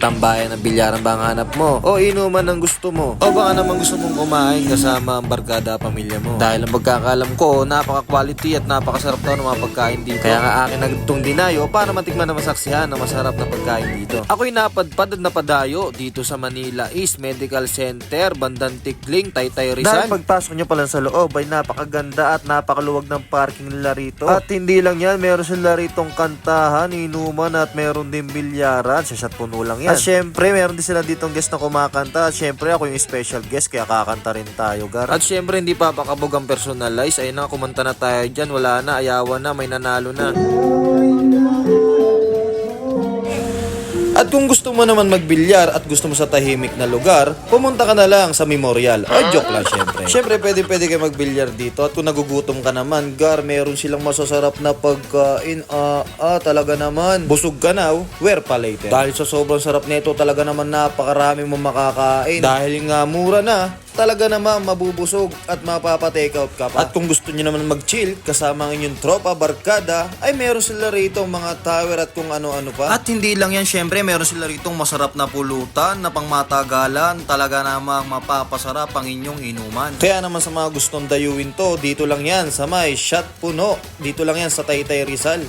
tambayan ng bilyaran ba ang hanap mo? O inuman ang gusto mo? O baka naman gusto mong kumain kasama ang barkada pamilya mo? Dahil ang pagkakalam ko, napaka-quality at napakasarap daw ng mga pagkain dito. Kaya nga akin nagtong dinayo para matikman na masaksihan na masarap na pagkain dito. Ako'y napadpad at napadayo dito sa Manila East Medical Center, bandang Tikling, Taytay Rizal. Dahil pagpasok nyo pa lang sa loob ay napakaganda at napakaluwag ng parking nila rito. At hindi lang yan, meron sila ritong kantahan, inuman at meron din bilyaran. Sa puno lang yan. At syempre, meron din sila ditong guest na kumakanta. At syempre, ako yung special guest kaya kakanta rin tayo, Gar. At syempre, hindi papakabog ang personalize. Ayun na, kumanta na tayo dyan. Wala na, ayawan na, may nanalo na. At kung gusto mo naman magbilyar at gusto mo sa tahimik na lugar, pumunta ka na lang sa Memorial. O joke lang syempre. Syempre pwede kayo magbilyar dito. At kung nagugutom ka naman, Gar, meron silang masasarap na pagkain. Talaga naman. Busog ka na, where pa later? Dahil sa sobrang sarap nito, talaga naman napakarami mo makakain. Dahil nga mura na, talaga naman mabubusog at mapapa-take out ka pa. At kung gusto niyo naman mag-chill kasama ang inyong tropa, barkada, ay meron sila rito mga tower at kung ano-ano pa. At hindi lang yan, syempre meron sila rito masarap na pulutan na pangmatagalan. Talaga namang mapapasarap ang inyong inuman. Kaya naman sa mga gustong dayuin to, dito lang yan sa may Shot Puno. Dito lang yan sa Taytay Rizal.